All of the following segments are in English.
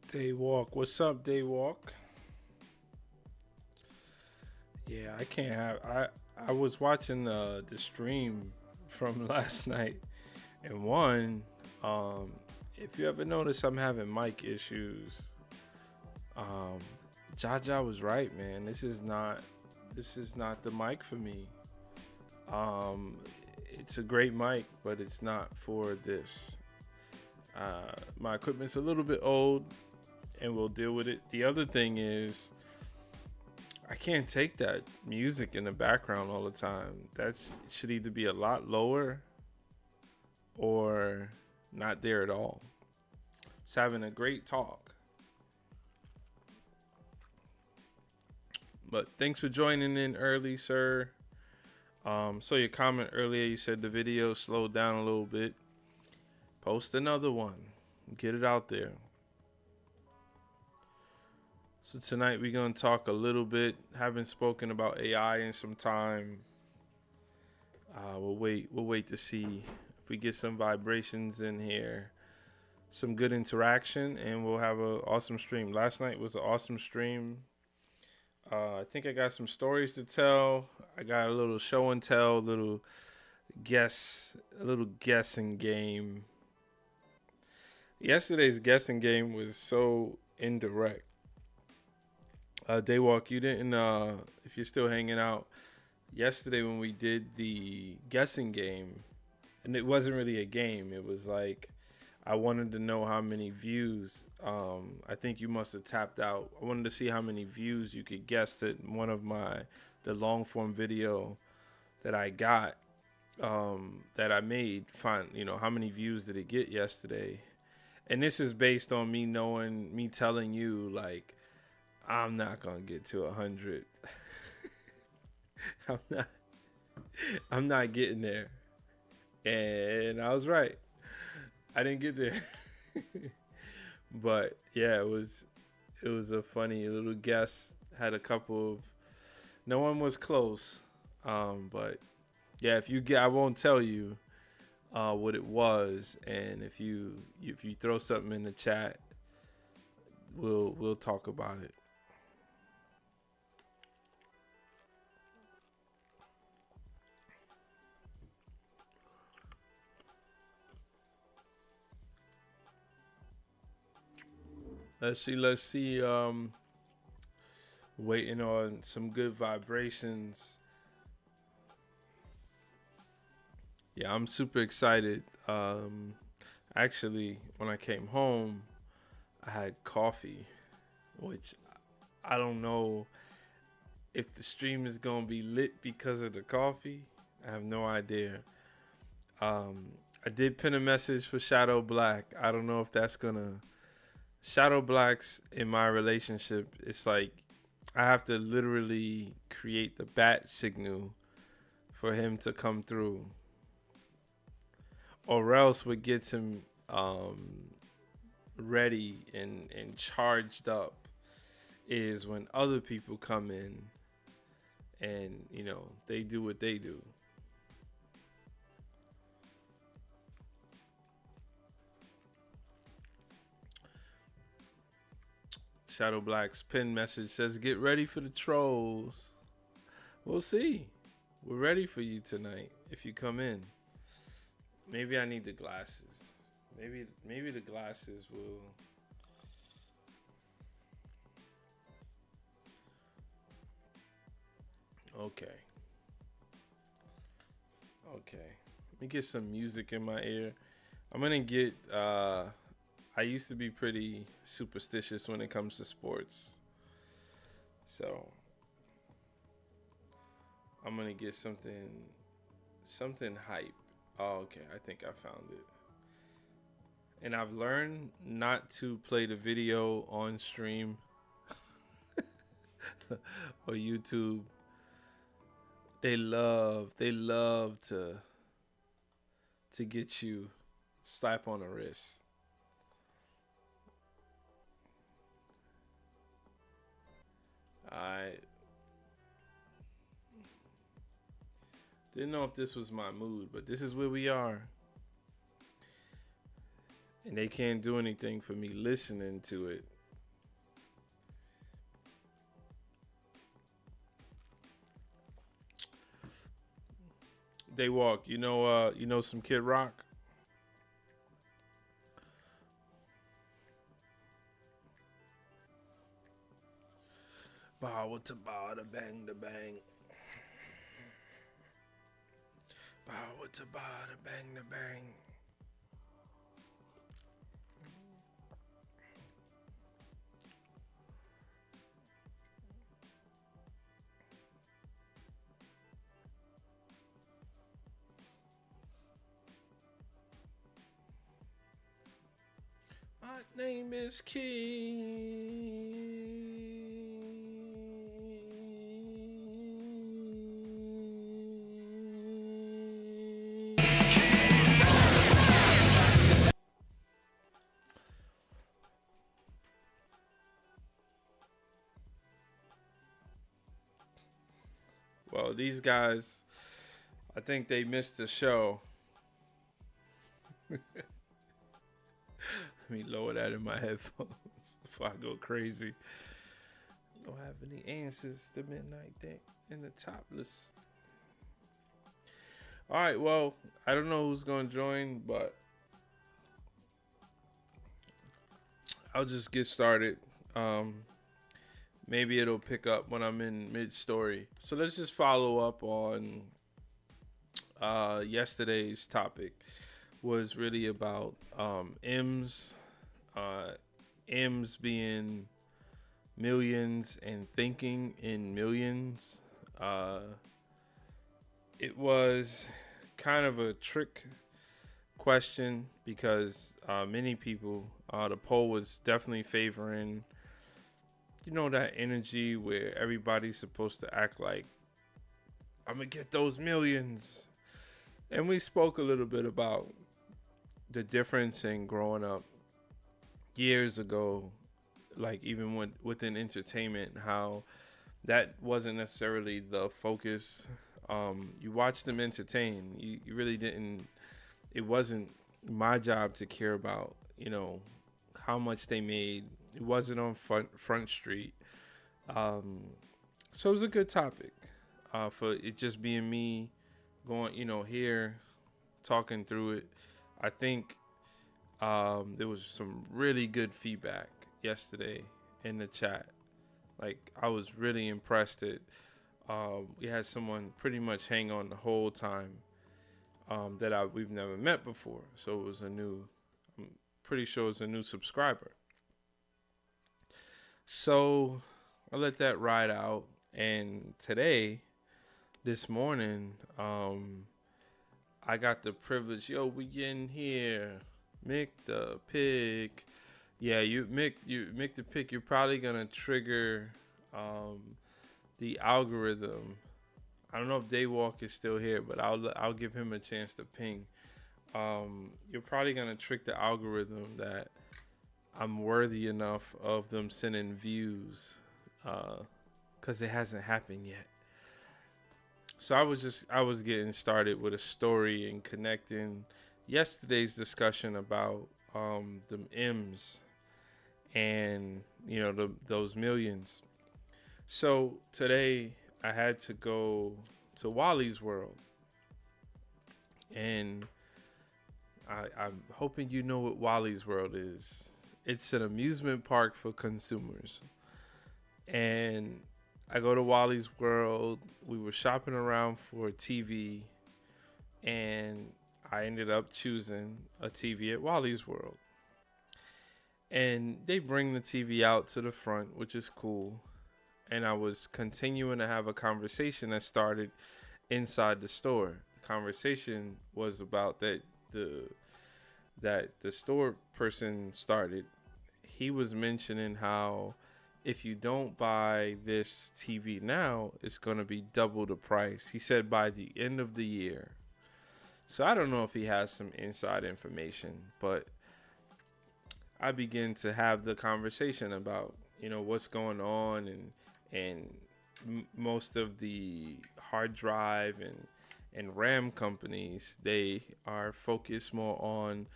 Daywalk, what's up, Daywalk? Yeah, I can't have. I was watching the stream from last night, and um, if you ever notice, I'm having mic issues. Um, Jaja was right, man. This is not the mic for me. Um, it's a great mic, but it's not for this. My equipment's a little bit old, and we'll deal with it. The other thing is I can't take that music in the background all the time. Should either be a lot lower or not there at all. Just having a great talk. But thanks for joining in early, sir. So your comment earlier, you said the video slowed down a little bit. Post another one. Get it out there. So tonight we're gonna talk a little bit. Haven't spoken about AI in some time. We'll wait to see if we get some vibrations in here, some good interaction, and we'll have an awesome stream. Last night was an awesome stream. I think I got some stories to tell. I got a little show and tell, a little guessing game. Yesterday's guessing game was so indirect. Daywalk, you didn't. If you're still hanging out, yesterday when we did the guessing game, and it wasn't really a game. It was like I wanted to know how many views. I think you must have tapped out. I wanted to see how many views you could guess that the long form video that I got that I made. How many views did it get yesterday? And this is based on me telling you like I'm not gonna get to 100. I'm not. I'm not getting there. And I was right. I didn't get there. But yeah, it was a funny little guess. Had a couple of no one was close. But yeah, if you get I won't tell you what it was, and if you throw something in the chat, we'll talk about it. Let's see. Waiting on some good vibrations. Yeah, I'm super excited. Actually, when I came home, I had coffee, which I don't know if the stream is gonna be lit because of the coffee. I have no idea. I did pin a message for Shadow Black. I don't know if that's gonna Shadow Black's in my relationship. It's like I have to literally create the bat signal for him to come through, or else what gets him ready and charged up is when other people come in and they do what they do. Shadow Black's pin message says, "Get ready for the trolls." We'll see. We're ready for you tonight if you come in. Maybe I need the glasses. Maybe the glasses will. Okay. Okay. Let me get some music in my ear. I'm gonna get. I used to be pretty superstitious when it comes to sports, so I'm gonna get something hype. Oh, okay. I think I found it. And I've learned not to play the video on stream or YouTube. They love to get you slap on the wrist. I didn't know if this was my mood, but this is where we are. And they can't do anything for me listening to it. They walk. You know some Kid Rock. Bow to bow to bang to bang. Bow to bow to bang to bang. My name is King. Well, these guys, I think they missed the show. Let me lower that in my headphones before I go crazy. Don't have any answers. The midnight thing in the topless. All right, well, I don't know who's going to join, but I'll just get started. Maybe it'll pick up when I'm in mid-story. So let's just follow up on yesterday's topic. Was really about M's, M's being millions and thinking in millions. It was kind of a trick question because many people, the poll was definitely favoring, that energy where everybody's supposed to act like, I'm gonna get those millions. And we spoke a little bit about the difference in growing up years ago, like even within entertainment, how that wasn't necessarily the focus. You watched them entertain. You really didn't. It wasn't my job to care about, how much they made. It wasn't on Front Street. So it was a good topic for it just being me going, here talking through it. I think there was some really good feedback yesterday in the chat. Like, I was really impressed that we had someone pretty much hang on the whole time that we've never met before. So it was I'm pretty sure it's a new subscriber. So I let that ride out. And this morning, I got the privilege. Yo, we in here. Mick the Pig. Yeah, Mick the Pig, you're probably gonna trigger the algorithm. I don't know if Daywalk is still here, but I'll give him a chance to ping. You're probably gonna trick the algorithm that I'm worthy enough of them sending views, because it hasn't happened yet. So I was getting started with a story and connecting yesterday's discussion about the M's and those millions. So today I had to go to Wally's World, and I'm hoping you know what Wally's World is. It's an amusement park for consumers. And I go to Wally's World. We were shopping around for a TV, and I ended up choosing a TV at Wally's World. And they bring the TV out to the front, which is cool. And I was continuing to have a conversation that started inside the store. The conversation was about that the store person started. He was mentioning how if you don't buy this TV now, it's going to be double the price. He said by the end of the year. So I don't know if he has some inside information, but I begin to have the conversation about, what's going on, and most of the hard drive and RAM companies, they are focused more on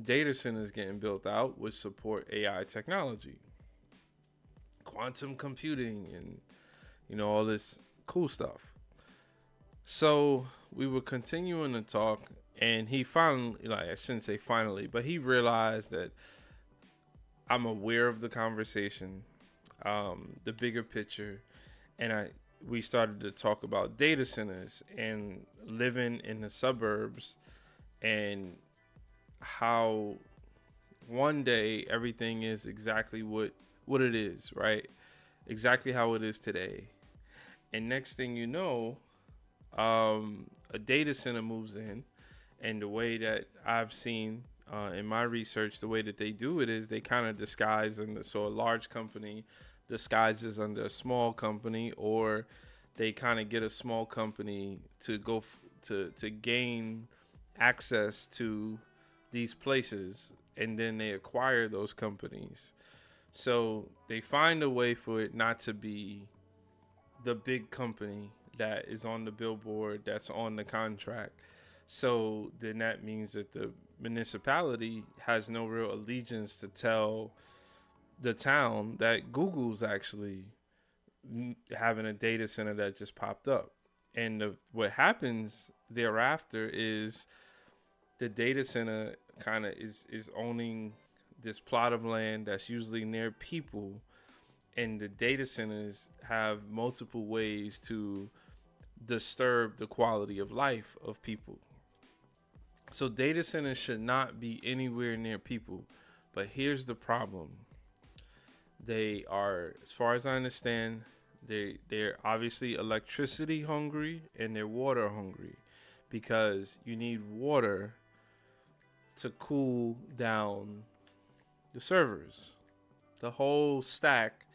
data centers getting built out which support AI technology, quantum computing, and all this cool stuff. So we were continuing to talk, and he finally, like, I shouldn't say finally, but he realized that I'm aware of the conversation, the bigger picture, and we started to talk about data centers and living in the suburbs and how one day everything is exactly what it is, right? Exactly how it is today. And next thing you know, a data center moves in, and the way that I've seen in my research, the way that they do it is they kind of disguise under, so a large company disguises under a small company, or they kind of get a small company to to gain access to these places, and then they acquire those companies. So they find a way for it not to be the big company that is on the billboard, that's on the contract. So then that means that the municipality has no real allegiance to tell the town that Google's actually having a data center that just popped up. And what happens thereafter is the data center kind of is owning this plot of land that's usually near people, and the data centers have multiple ways to disturb the quality of life of people. So data centers should not be anywhere near people. But here's the problem. They are, as far as I understand, they're obviously electricity hungry and they're water hungry, because you need water to cool down the servers. The whole stack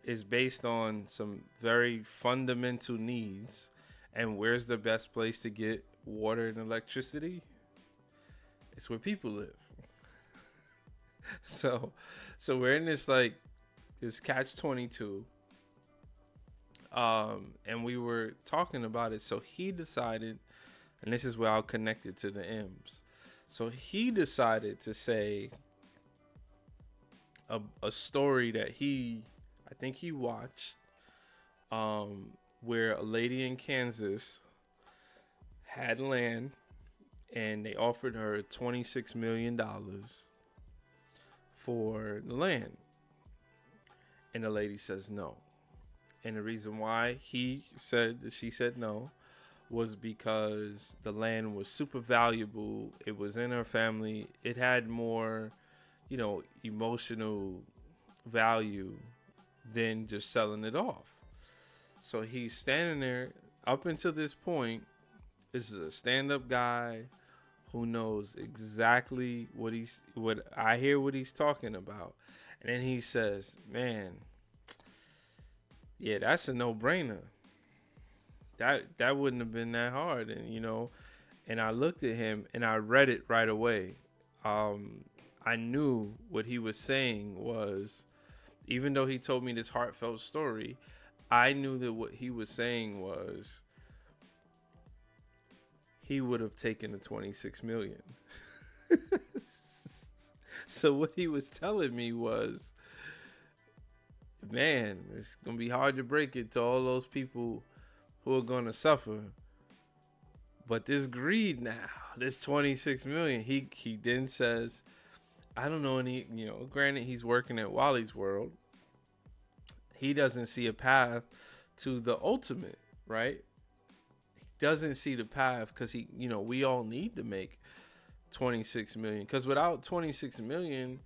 is based on some very fundamental needs. And where's the best place to get water and electricity? It's where people live. So so we're in this, like, this catch 22. And we were talking about it. So he decided, and this is where I'll connect it to the M's. So he decided to say a story that I think he watched, where a lady in Kansas had land, and they offered her $26 million for the land. And the lady says no. And the reason why she said no was because the land was super valuable. It was in her family. It had more, emotional value than just selling it off. So he's standing there. Up until this point, this is a stand-up guy who knows exactly what I hear what he's talking about. And then he says, "Man, yeah, that's a no-brainer. That wouldn't have been that hard." And I looked at him and I read it right away. I knew what he was saying was, even though he told me this heartfelt story, I knew that what he was saying was he would have taken the 26 million. So what he was telling me was, man, it's gonna be hard to break it to all those people who are gonna suffer. But this greed now, this 26 million, he then says, I don't know any, granted he's working at Wally's World. He doesn't see a path to the ultimate, right? He doesn't see the path because we all need to make 26 million, because without 26 million,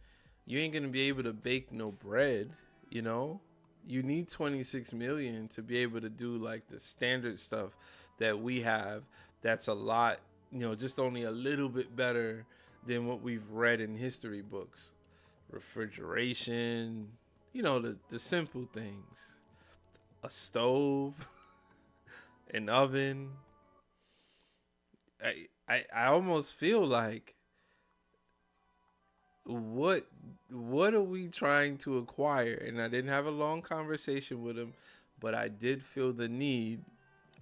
you ain't gonna be able to bake no bread. You need 26 million to be able to do like the standard stuff that we have. That's a lot, just only a little bit better than what we've read in history books. Refrigeration, the simple things. A stove, an oven. I almost feel like, what are we trying to acquire? And I didn't have a long conversation with him, but I did feel the need,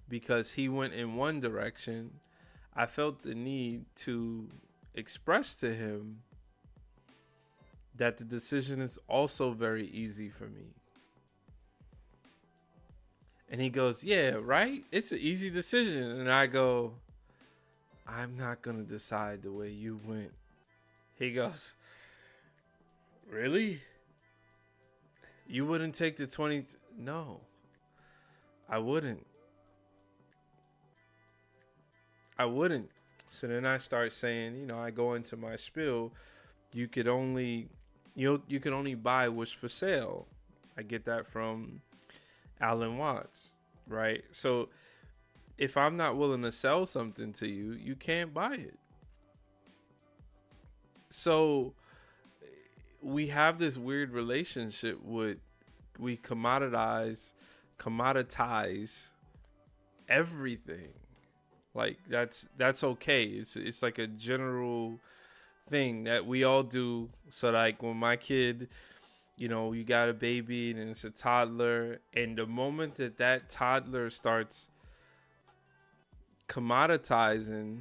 because he went in one direction. I felt the need to express to him that the decision is also very easy for me. And he goes, yeah, right? It's an easy decision. And I go, I'm not going to decide the way you went. He goes, really? You wouldn't take the 20? No, I wouldn't. I wouldn't. So then I start saying, I go into my spiel. You could only, you could only buy what's for sale. I get that from Alan Watts, right? So if I'm not willing to sell something to you, you can't buy it. So we have this weird relationship with we commoditize everything. Like that's okay. It's like a general thing that we all do. So like when my kid, you got a baby and it's a toddler, and the moment that toddler starts commoditizing,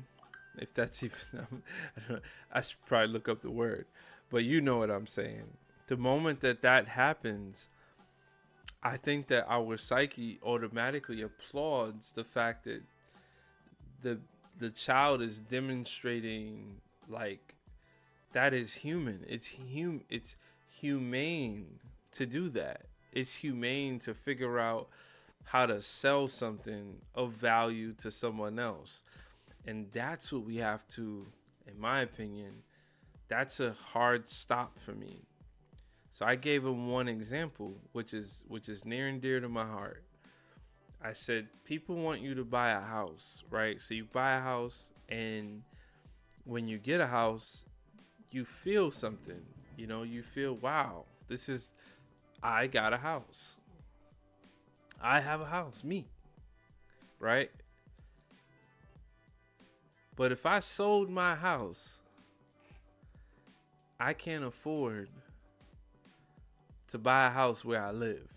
if that's even, I don't know, I should probably look up the word, but you know what I'm saying. The moment that happens, I think that our psyche automatically applauds the fact that the the child is demonstrating like that is human. It's humane to do that. It's humane to figure out how to sell something of value to someone else. And that's what we have to, in my opinion, that's a hard stop for me. So I gave him one example, which is near and dear to my heart. I said, people want you to buy a house, right? So you buy a house, and when you get a house, you feel something. You feel, wow, I got a house. I have a house, me, right? But if I sold my house, I can't afford to buy a house where I live.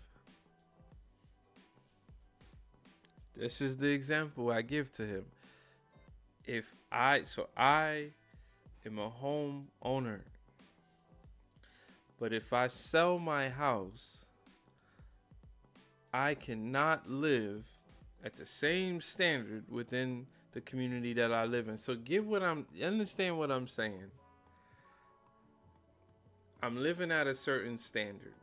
This is the example I give to him. I am a home owner, but if I sell my house, I cannot live at the same standard within the community that I live in. So understand what I'm saying. I'm living at a certain standard.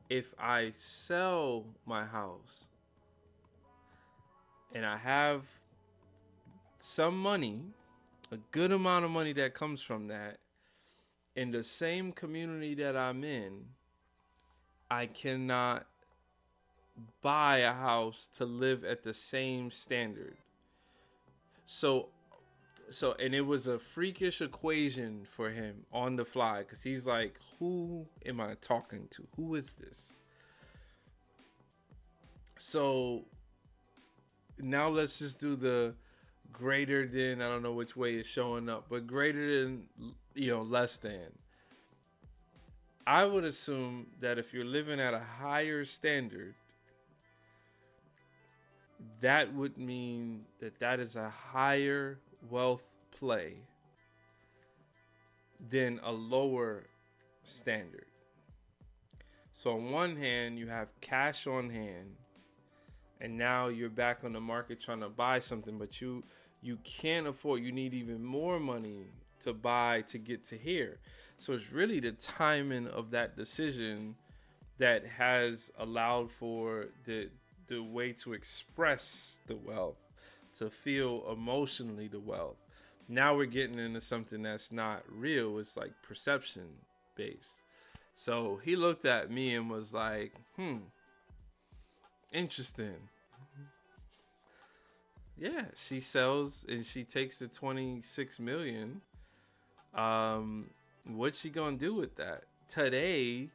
If I sell my house and I have some money, a good amount of money that comes from that, in the same community that I'm in, I cannot buy a house to live at the same standard. So and it was a freakish equation for him on the fly, because he's like, who am I talking to? Who is this? So now let's just do the greater than, I don't know which way it's showing up, but greater than, less than. I would assume that if you're living at a higher standard, that would mean that is a higher wealth play than a lower standard. So on one hand, you have cash on hand, and now you're back on the market trying to buy something, but you can't afford, you need even more money to buy to get to here. So it's really the timing of that decision that has allowed for the way to express the wealth, to feel emotionally the wealth. Now we're getting into something that's not real. It's like perception based. So he looked at me and was like, interesting. Yeah, she sells and she takes the 26 million. What's she gonna do with that? Today,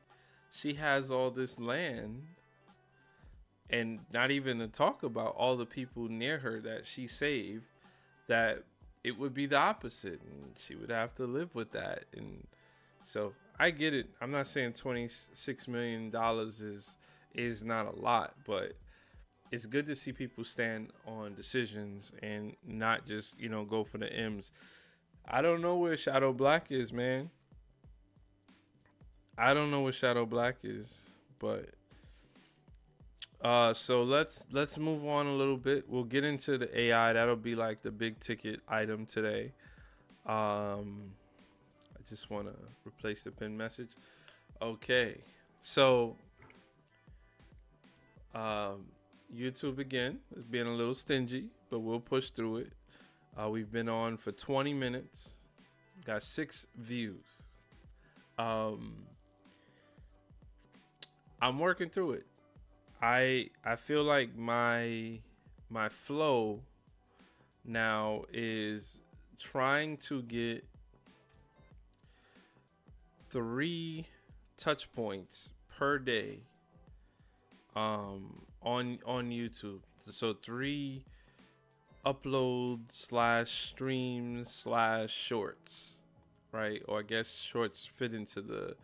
she has all this land, and not even to talk about all the people near her that she saved, that it would be the opposite, and she would have to live with that. And so I get it. I'm not saying $26 million is not a lot, but it's good to see people stand on decisions and not just, go for the M's. I don't know where Shadow Black is, man. I don't know where Shadow Black is, but So let's move on a little bit. We'll get into the AI. That'll be like the big ticket item today. I just want to replace the pin message. Okay, so um, YouTube again is being a little stingy, but we'll push through it. We've been on for 20 minutes, got 6 views. Um, I'm working through it. I feel like my flow now is trying to get 3 touch points per day on YouTube. So 3 upload slash streams slash shorts, right? Or I guess shorts fit into the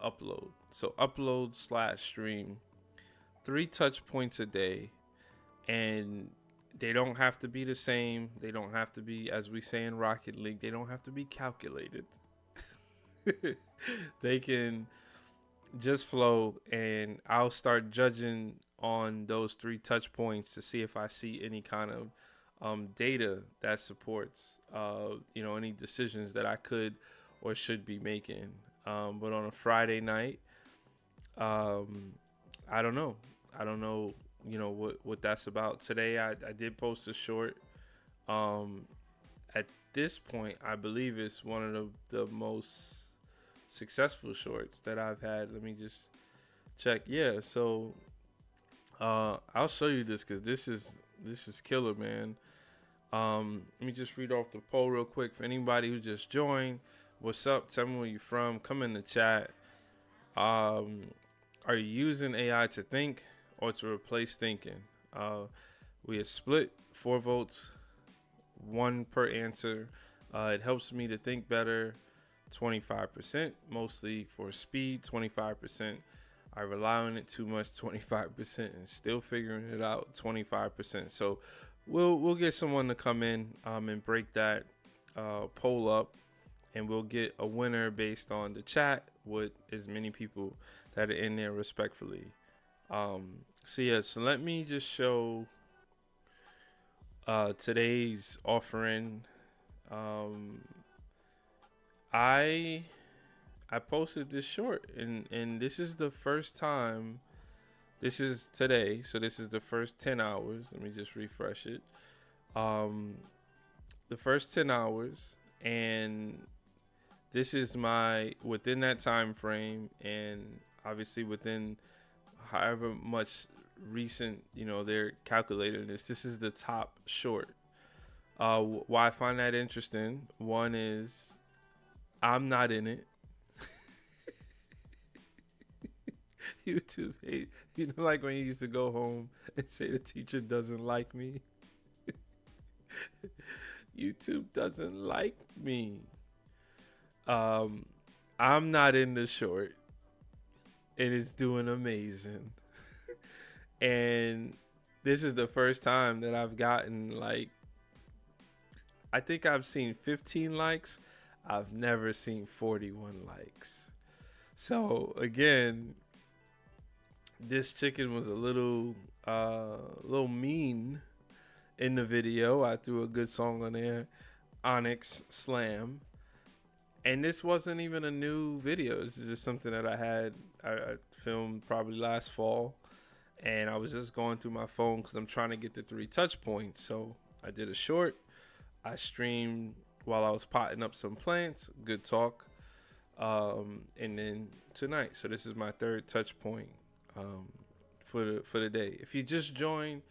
upload. So upload slash stream, 3 touch points a day, and they don't have to be the same. They don't have to be, as we say in Rocket League, they don't have to be calculated. They can just flow, and I'll start judging on those 3 touch points to see if I see any kind of data that supports any decisions that I could or should be making. But on a Friday night, um, I don't know. I don't know. What that's about. Today, I did post a short. Um, at this point, I believe it's one of the most successful shorts that I've had. Let me just check. Yeah, so I'll show you this because this is killer, man. Let me just read off the poll real quick for anybody who just joined. What's up? Tell me where you from. Come in the chat. Um, are you using AI to think or to replace thinking? We are split 4 votes, 1 per answer. It helps me to think better, 25%, mostly for speed, 25%. I rely on it too much, 25%, and still figuring it out, 25%. So we'll get someone to come in and break that poll up, and we'll get a winner based on the chat with as many people that are in there respectfully. So let me just show today's offering. I posted this short, and this is the first time. This is today, so this is the first 10 hours. Let me just refresh it. The first 10 hours, and this is my within that time frame, and obviously within however much recent they're calculating this. This is the top short. Why I find that interesting? One is I'm not in it. YouTube hate. Like when you used to go home and say the teacher doesn't like me. YouTube doesn't like me. I'm not in the short. It is doing amazing. And this is the first time that I've gotten I think I've seen 15 likes. I've never seen 41 likes. So again, this chicken was a little mean in the video. I threw a good song on there, Onyx Slam. And this wasn't even a new video. This is just something that I filmed probably last fall. And I was just going through my phone because I'm trying to get the 3 touch points. So I did a short. I streamed while I was potting up some plants. Good talk. And then tonight. So this is my 3rd touch point for the day. If you just joined,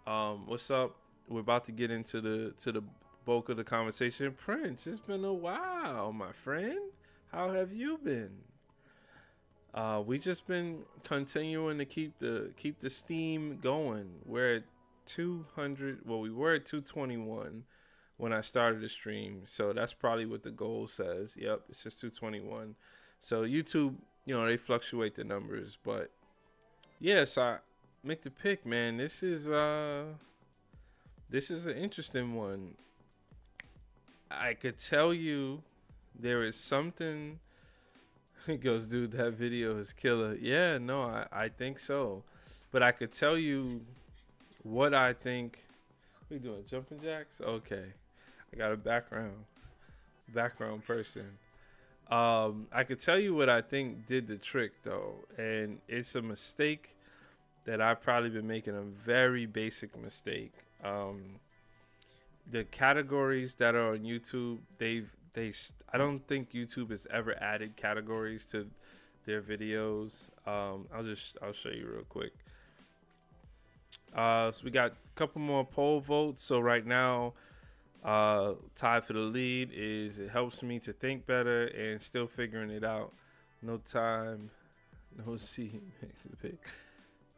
what's up? We're about to get into the bulk of the conversation. Prince, it's been a while, my friend. How have you been? We just been continuing to keep the steam going. We're at 200. Well, we were at 221 when I started the stream, so that's probably what the goal says. Yep, it says 221. So YouTube, they fluctuate the numbers, but yes, I make the pick, man. This is an interesting one. I could tell you there is something. He goes, dude, that video is killer. Yeah, no, I think so. but I could tell you what I think. We doing jumping jacks? Okay, I got a background person. I could tell you what I think did the trick though, and it's a mistake that I've probably been making, a very basic mistake. Um, the categories that are on YouTube, I don't think YouTube has ever added categories to their videos. I'll show you real quick. So we got a couple more poll votes. So right now, tied for the lead is it helps me to think better and still figuring it out. No time, no seat.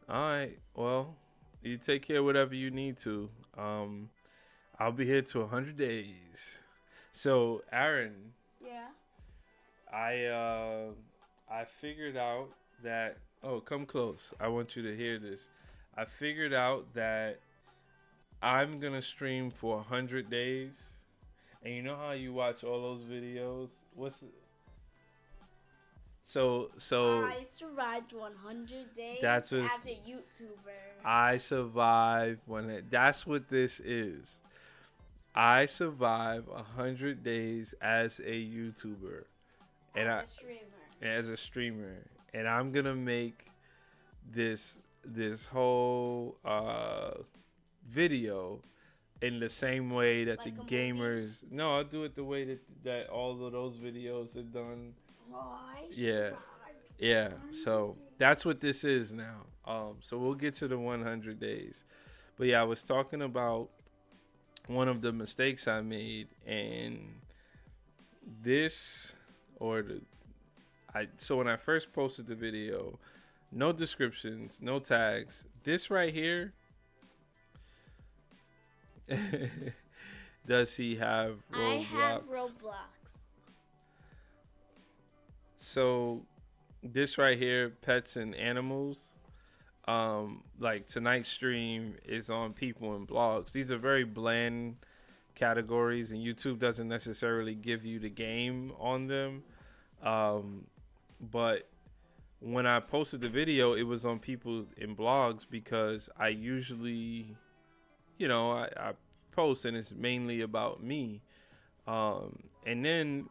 All right. Well, you take care of whatever you need to. I'll be here to 100 days. So, Aaron, Yeah. I figured out that. Oh, come close. I want you to hear this. I figured out that I'm gonna stream for 100 days, and you know how you watch all those videos. So I survived 100 days that's what as a YouTuber. I survived that's what this is. I survived 100 days as a YouTuber, and As a streamer. as a streamer, and I'm gonna make this whole video in the same way that Like the a gamers. No, I'll do it the way that all of those videos are done. Oh, Yeah. Yeah, so that's what this is now. So we'll get to the 100 days, but yeah, I was talking about one of the mistakes I made, and this or the so when I first posted the video, no descriptions, no tags. This right here, does he have Roblox? I have Roblox. So this right here, pets and animals. Like tonight's stream is on people and blogs. These are very bland categories, and YouTube doesn't necessarily give you the game on them. But when I posted the video, it was on people in blogs because I usually, I post and it's mainly about me. And then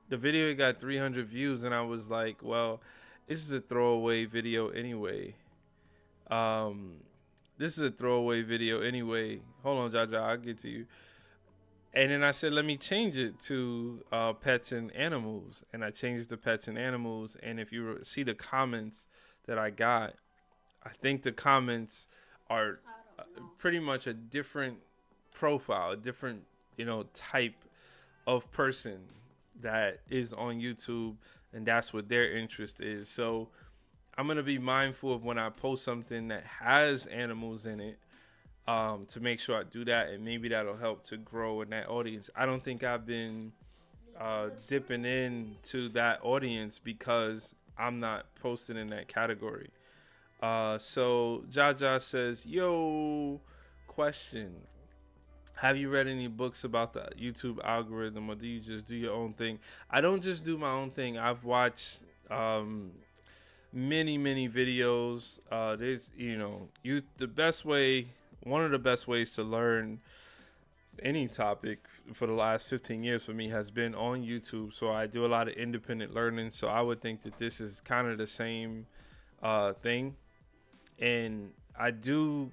the video got 300 views, and I was like, well, this is a throwaway video anyway. This is a throwaway video anyway. Hold on, Jaja, I'll get to you. And then I said, let me change it to pets and animals. And I changed the pets and animals. And if you see the comments that I got, I think the comments are pretty much a different profile, a different, type of person that is on YouTube. And that's what their interest is. So I'm going to be mindful of when I post something that has animals in it, to make sure I do that, and maybe that'll help to grow in that audience. I don't think I've been dipping into that audience because I'm not posting in that category. So Jaja says, yo, question. Have you read any books about the YouTube algorithm, or do you just do your own thing? I don't just do my own thing. I've watched many videos. There's one of the best ways to learn any topic for the last 15 years for me has been on YouTube. So I do a lot of independent learning. So I would think that this is kind of the same thing. And I do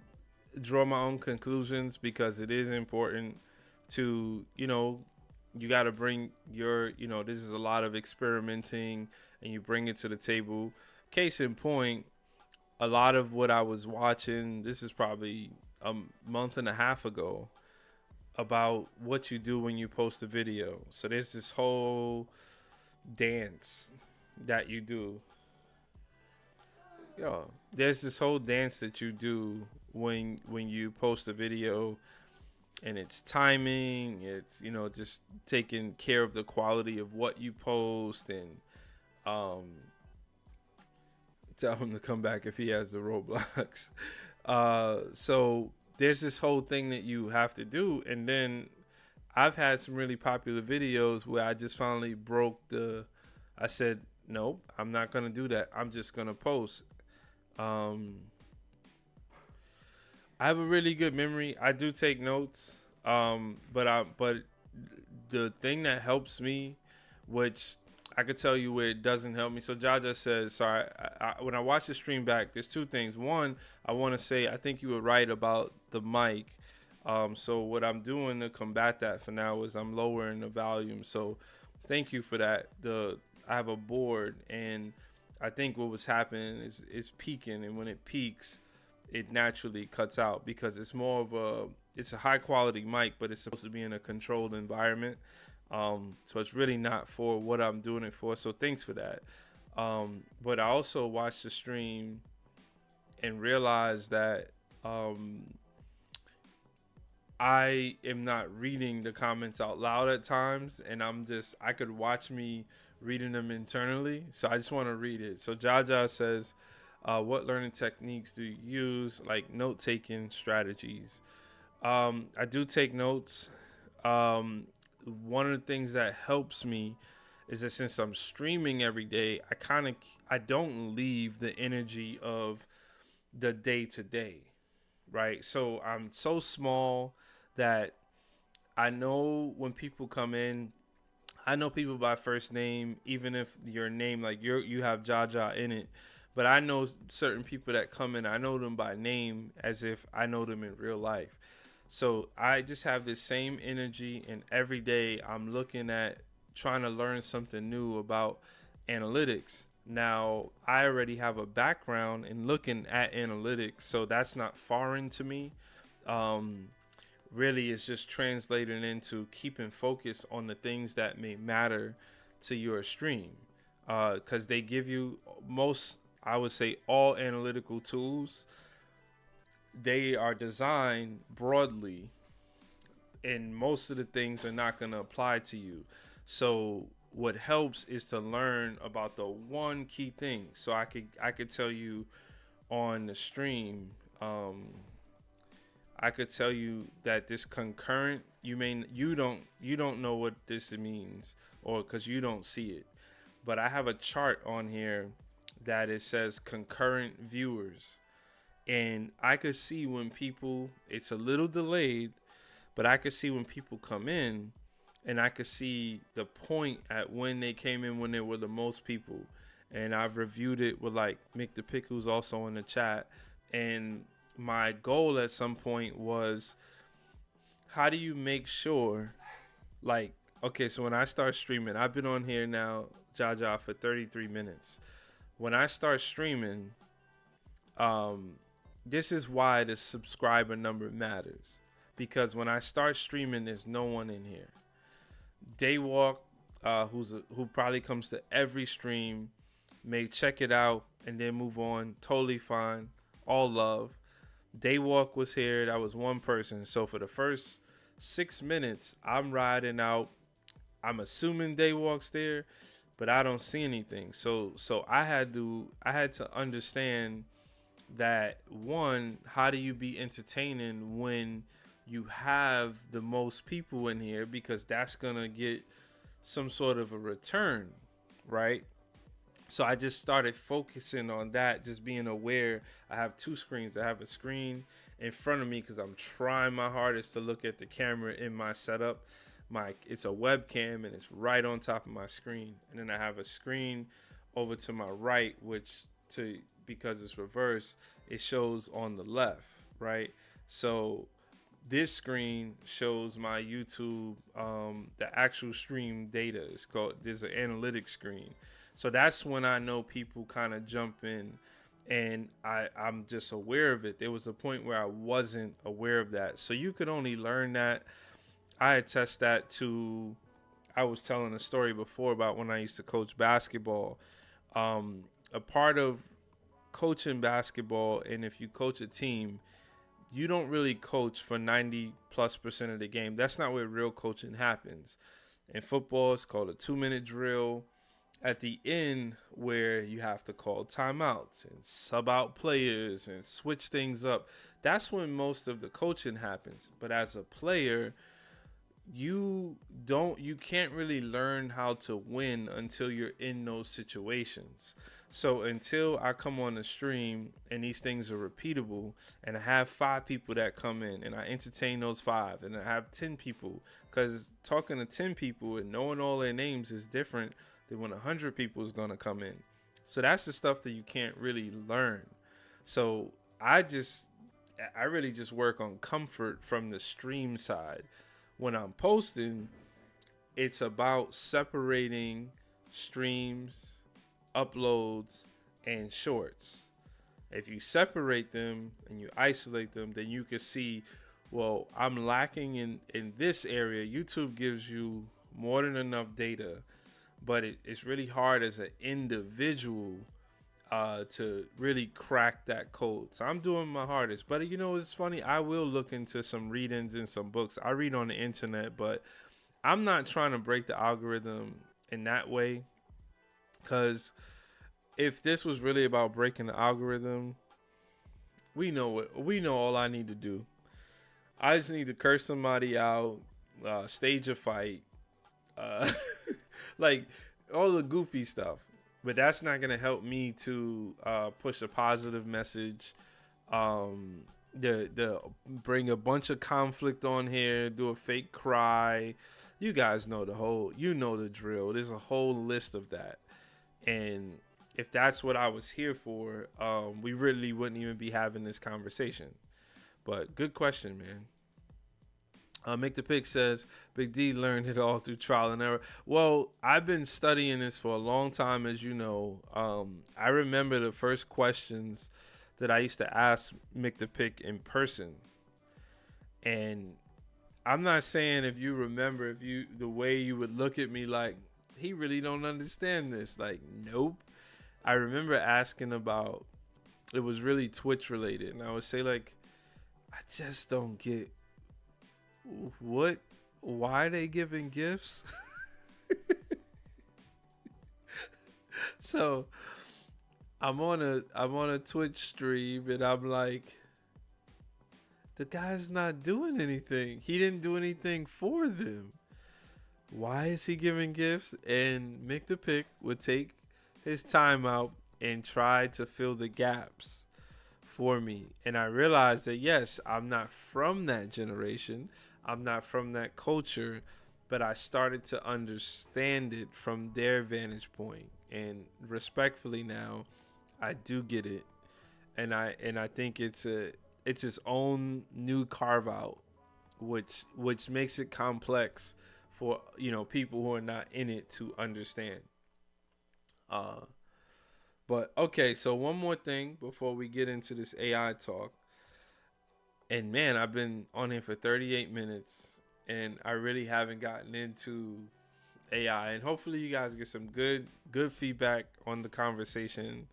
draw my own conclusions because it is important to, you got to bring your, this is a lot of experimenting, and you bring it to the table. Case in point, a lot of what I was watching, this is probably a month and a half ago, about what you do when you post a video. So there's this whole dance that you do. There's this whole dance that you do when you post a video, and it's timing, it's just taking care of the quality of what you post, and tell him to come back if he has the Roblox. So there's this whole thing that you have to do, and then I've had some really popular videos where I just finally I said, nope, I'm not gonna do that. I'm just gonna post. I have a really good memory. I do take notes. But the thing that helps me, which I could tell you where it doesn't help me. So Jaja says, sorry, when I watch the stream back, there's two things. One, I want to say I think you were right about the mic. So what I'm doing to combat that for now is I'm lowering the volume. So thank you for that. I have a board, and I think what was happening is it's peaking, and when it peaks, it naturally cuts out because it's a high quality mic, but it's supposed to be in a controlled environment. So it's really not for what I'm doing it for. So thanks for that. But I also watched the stream and realized that I am not reading the comments out loud at times, and I could watch me reading them internally. So I just want to read it. So Jaja says, what learning techniques do you use, like note taking strategies? I do take notes. One of the things that helps me is that since I'm streaming every day, I don't leave the energy of the day to day, right? So I'm so small that I know when people come in, I know people by first name, even if your name, like you have Jaja in it. But I know certain people that come in, I know them by name as if I know them in real life. So I just have this same energy, and every day I'm looking at trying to learn something new about analytics. Now, I already have a background in looking at analytics, so that's not foreign to me. Um, Really, it's just translating into keeping focus on the things that may matter to your stream. Because they give you I would say, all analytical tools. They are designed broadly, and most of the things are not going to apply to you. So what helps is to learn about the one key thing. So I could tell you on the stream, I could tell you that this concurrent, you don't know what this means, or because you don't see it, but I have a chart on here that it says concurrent viewers, and I could see when people, it's a little delayed, but I could see when people come in, and I could see the point at when they came in, when there were the most people. And I've reviewed it with like Mick the Pickles also in the chat. And my goal at some point was, how do you make sure, like, okay, so when I start streaming, I've been on here now, Jaja, for 33 minutes. When I start streaming, this is why the subscriber number matters. Because when I start streaming, there's no one in here. Daywalk, who probably comes to every stream, may check it out and then move on. Totally fine. All love. Daywalk was here. That was one person. So for the first 6 minutes, I'm riding out. I'm assuming Daywalk's there, but I don't see anything. So I had to understand that, one, how do you be entertaining when you have the most people in here, because that's gonna get some sort of a return, right? So I just started focusing on that, just being aware. I have two screens. I have a screen in front of me because I'm trying my hardest to look at the camera in my setup. It's a webcam, and it's right on top of my screen. And then I have a screen over to my right, because it's reversed, it shows on the left, right? So this screen shows my YouTube, the actual stream data. There's an analytics screen. So that's when I know people kind of jump in, and I'm just aware of it. There was a point where I wasn't aware of that. So you could only learn that. I attest that to, I was telling a story before about when I used to coach basketball. A part of coaching basketball, and if you coach a team, you don't really coach for 90+% of the game. That's not where real coaching happens. In football, it's called a 2-minute drill. At the end, where you have to call timeouts and sub out players and switch things up, that's when most of the coaching happens. But as a player, you you can't really learn how to win until you're in those situations. So until I come on the stream and these things are repeatable, and I have 5 people that come in and I entertain those 5, and I have 10 people, because talking to 10 people and knowing all their names is different than when 100 people is going to come in. So that's the stuff that you can't really learn. So I just I really just work on comfort from the stream side. When I'm posting, it's about separating streams, uploads, and shorts. If you separate them and you isolate them, then you can see, well, I'm lacking in this area. YouTube gives you more than enough data, but it's really hard as an individual to really crack that code. So I'm doing my hardest. But you know, it's funny. I will look into some readings and some books. I read on the internet, but I'm not trying to break the algorithm in that way. Because if this was really about breaking the algorithm, we know all I need to do. I just need to curse somebody out, stage a fight, uh, like all the goofy stuff. But that's not gonna help me to push a positive message. The bring a bunch of conflict on here, do a fake cry. You guys know you know the drill. There's a whole list of that, and if that's what I was here for, we really wouldn't even be having this conversation. But good question, man. Make the Pick says Big D learned it all through trial and error. Well, I've been studying this for a long time, as you know. I remember the first questions that I used to ask Mick the Pick in person, and I'm not saying if you remember, if you the way you would look at me like he really don't understand this. Like, nope. I remember asking about, it was really Twitch related, and I would say like, I just don't get why are they giving gifts. So I'm on a Twitch stream and I'm like, the guy's not doing anything. He didn't do anything for them. Why is he giving gifts? And Mick the Pick would take his time out and try to fill the gaps for me. And I realized that yes, I'm not from that generation. I'm not from that culture, but I started to understand it from their vantage point. And respectfully now, I do get it. And I think it's its own new carve out, which makes it complex for people who are not in it to understand. Uh but okay, so one more thing before we get into this AI talk. And man, I've been on here for 38 minutes and I really haven't gotten into AI. And hopefully you guys get some good feedback on the conversation,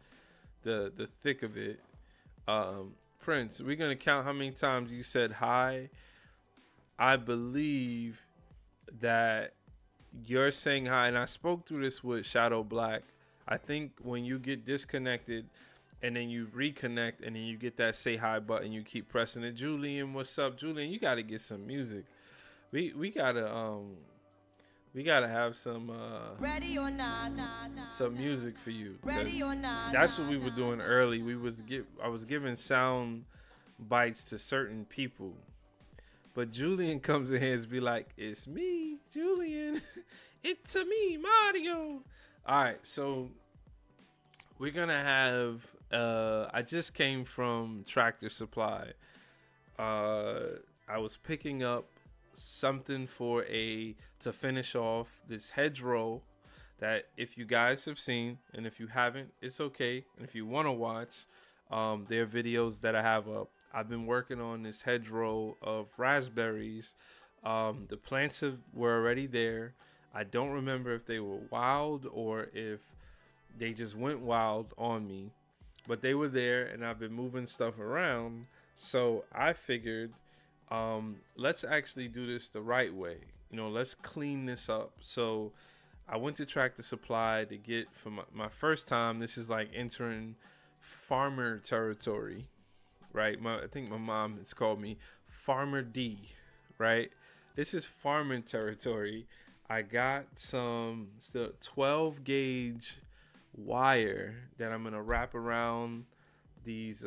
the thick of it. Prince, we're gonna count how many times you said hi. I believe that you're saying hi, and I spoke through this with Shadow Black. I think when you get disconnected and then you reconnect and then you get that say hi button, you keep pressing it. Julian, what's up? Julian, you gotta get some music. We gotta have some ready or not, some music for you. Ready or not, that's what we were doing early. I was giving sound bites to certain people. But Julian comes in here and be like, it's me, Julian. It's a me, Mario. All right, so we're gonna have. I just came from Tractor Supply. I was picking up something to finish off this hedgerow that if you guys have seen, and if you haven't, it's okay. And if you want to watch, there are videos that I have up. I've been working on this hedgerow of raspberries. The plants were already there. I don't remember if they were wild or if they just went wild on me, but they were there and I've been moving stuff around. So I figured, let's actually do this the right way. Let's clean this up. So I went to Tractor Supply to get, for my first time, this is like entering farmer territory, right? I think my mom has called me Farmer D, right? this is farming territory. I got some still 12 gauge wire that I'm gonna wrap around these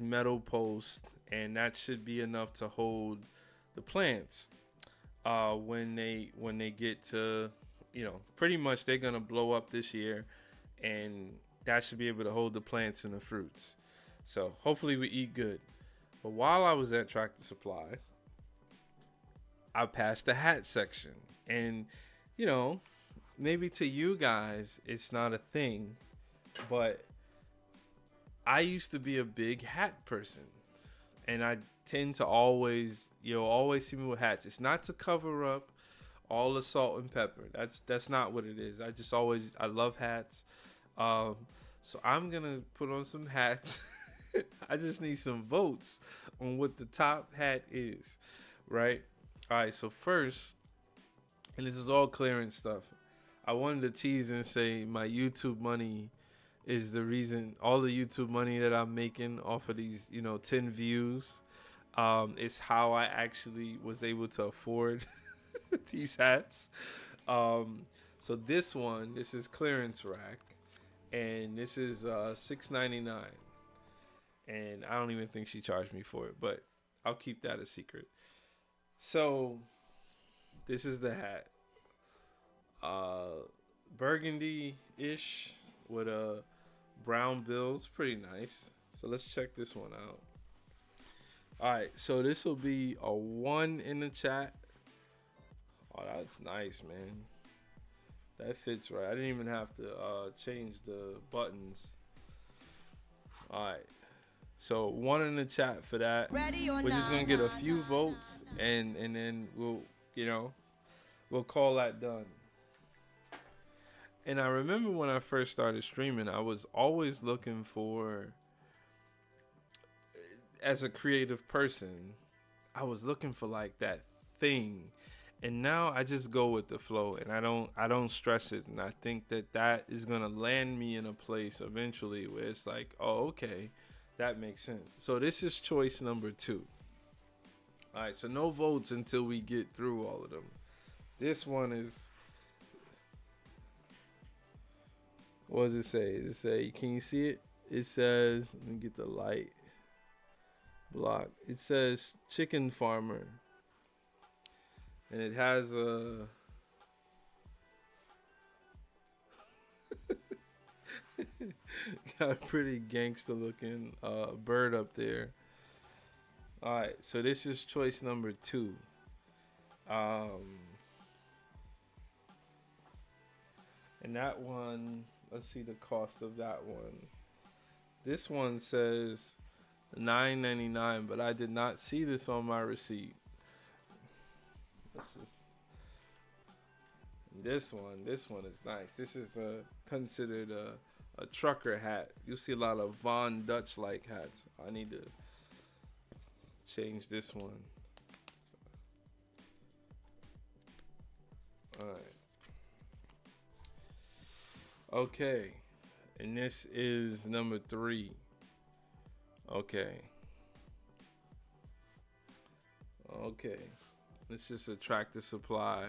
metal posts, and that should be enough to hold the plants when they get to, pretty much they're gonna blow up this year, and that should be able to hold the plants and the fruits. So hopefully we eat good. But while I was at Tractor Supply, I passed the hat section, and you know maybe to you guys it's not a thing, but I used to be a big hat person, and I tend to always, you'll always see me with hats. It's not to cover up all the salt and pepper. That's not what it is. I love hats. Um, so I'm gonna put on some hats. I just need some votes on what the top hat is, right? All right. So first, and this is all clearance stuff. I wanted to tease and say my YouTube money is the reason, all the YouTube money that I'm making off of these, 10 views, is how I actually was able to afford these hats. So this is clearance rack, and this is $6.99, and I don't even think she charged me for it, but I'll keep that a secret. So this is the hat, burgundy-ish with a brown bill. It's pretty nice. So let's check this one out. All right, so this will be a 1 in the chat. Oh, that's nice, man. That fits right. I didn't even have to change the buttons. All right, so 1 in the chat for that. We're just gonna get a few votes, and then we'll call that done. And I remember when I first started streaming, I was always looking for, as a creative person, I was looking for like that thing. And now I just go with the flow, and I don't stress it. And I think that is going to land me in a place eventually where it's like, oh, okay, that makes sense. So this is choice number 2. All right, so no votes until we get through all of them. This one is, what does it say? Does it say, can you see it? It says, let me get the light block. It says chicken farmer. And it has a got a pretty gangster looking bird up there. All right, so this is choice number 2. And that one, let's see the cost of that one. This one says $9.99, but I did not see this on my receipt. This one is nice. This is considered a trucker hat. You see a lot of Von Dutch like hats. I need to change this one. All right. Okay, and this is number 3. Okay. Let's just attract the supply.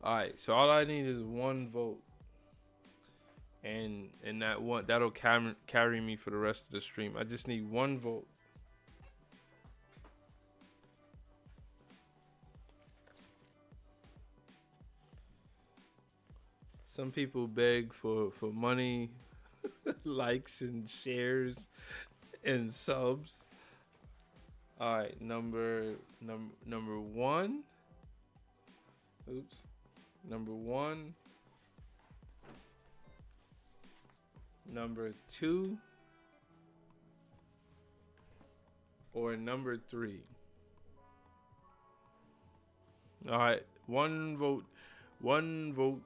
All right, so all I need is 1 vote, and that'll carry me for the rest of the stream. I just need 1 vote. Some people beg for money, likes and shares and subs. All right, number 1. Oops. Number 1. Number 2. Or number 3. All right, 1 vote. 1 vote.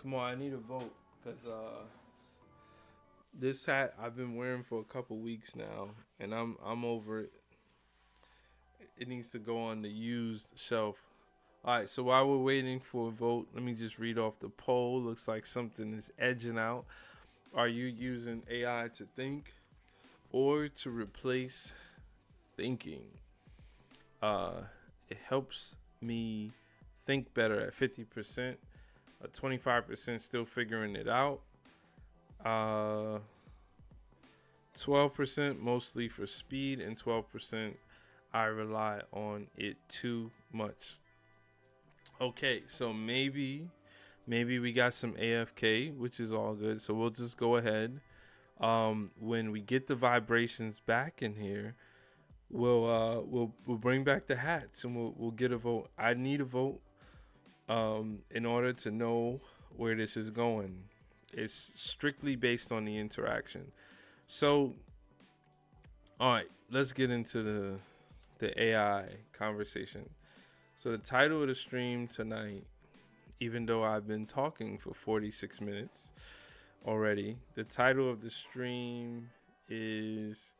Come on, I need a vote, because this hat I've been wearing for a couple weeks now, and I'm over it. It needs to go on the used shelf. All right, so while we're waiting for a vote, let me just read off the poll. Looks like something is edging out. Are you using AI to think or to replace thinking? Uh, it helps me think better at 50%, 25% still figuring it out. 12% mostly for speed, and 12% I rely on it too much. Okay, so maybe we got some AFK, which is all good. So we'll just go ahead. When we get the vibrations back in here, we'll bring back the hats and we'll get a vote. I need a vote in order to know where this is going. It's strictly based on the interaction. So, all right, let's get into the AI conversation. So the title of the stream tonight, even though I've been talking for 46 minutes already, the title of the stream is,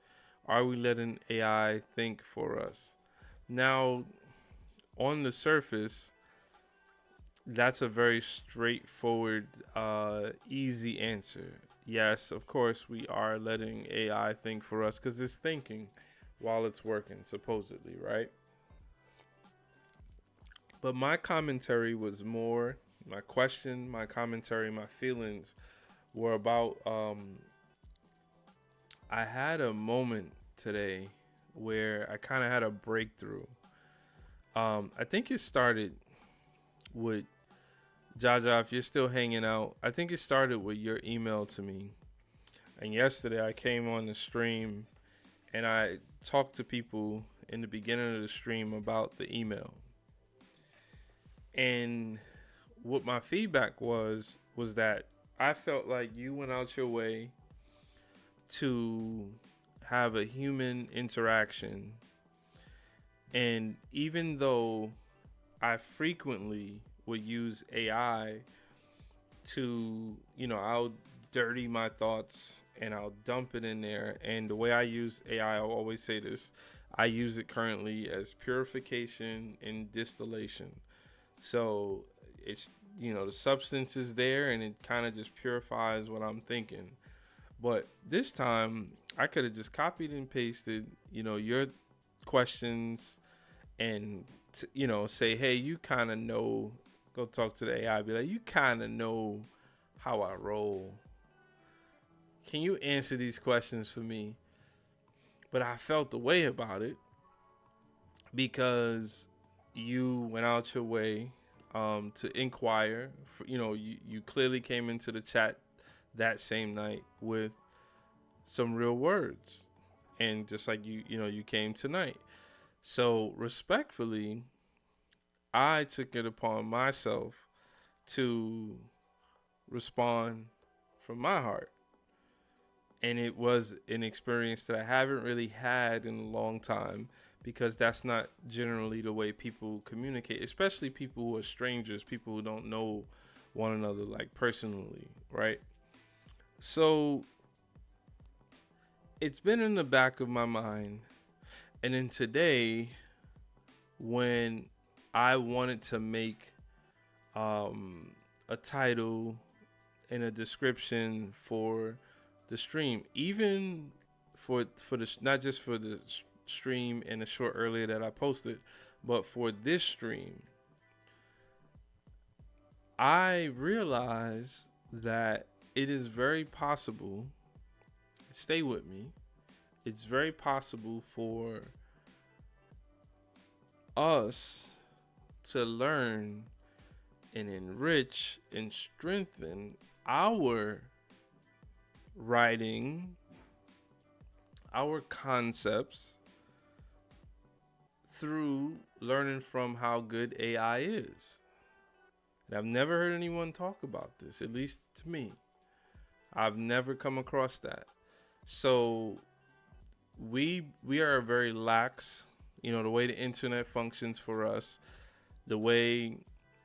are we letting AI think for us? Now, on the surface, that's a very straightforward, easy answer. Yes, of course, we are letting AI think for us because it's thinking while it's working, supposedly, right? But my commentary was more, my question, my commentary, my feelings were about, I had a moment today where I kind of had a breakthrough. I think it started with Jaja, if you're still hanging out, I think it started with your email to me. And yesterday I came on the stream and I talked to people in the beginning of the stream about the email. And what my feedback was that I felt like you went out your way to have a human interaction. And even though I frequently would use AI to, I'll dirty my thoughts and I'll dump it in there. And the way I use AI, I'll always say this, I use it currently as purification and distillation. So it's, the substance is there and it kind of just purifies what I'm thinking. But this time I could have just copied and pasted, your questions and, say, hey, you kind of know, go talk to the AI, be like, you kind of know how I roll. Can you answer these questions for me? But I felt the way about it because you went out your way to inquire. You clearly came into the chat that same night with some real words, and just like you came tonight. So respectfully, I took it upon myself to respond from my heart. And it was an experience that I haven't really had in a long time because that's not generally the way people communicate, especially people who are strangers, people who don't know one another like personally, right? So it's been in the back of my mind. And then today, when I wanted to make a title and a description for the stream, even for the, not just for the stream and the short earlier that I posted, but for this stream, I realized that it is very possible, stay with me, it's very possible for us to learn and enrich and strengthen our writing, our concepts through learning from how good AI is. And I've never heard anyone talk about this, at least to me. I've never come across that. So we are very lax, the way the internet functions for us, the way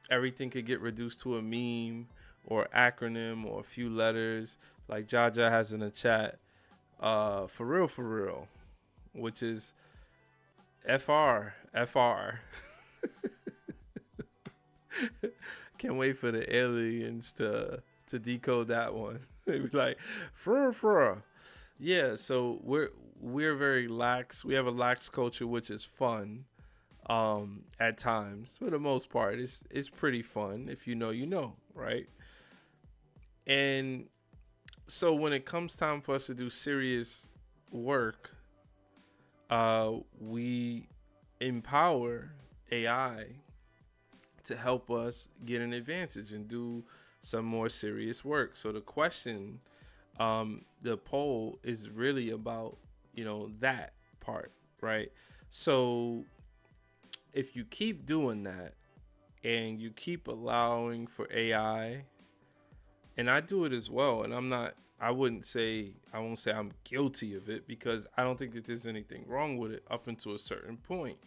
everything could get reduced to a meme or acronym or a few letters, like Jaja has in the chat, for real, which is FR. Can't wait for the aliens to to decode that one. They'd be like, fur. Yeah, so we're very lax. We have a lax culture, which is fun. At times, for the most part, it's pretty fun. If you know, you know, right? And so when it comes time for us to do serious work, we empower AI to help us get an advantage and do some more serious work. So the question, the poll is really about, that part, right? So if you keep doing that and you keep allowing for AI, and I do it as well, and I won't say I'm guilty of it because I don't think that there's anything wrong with it up until a certain point.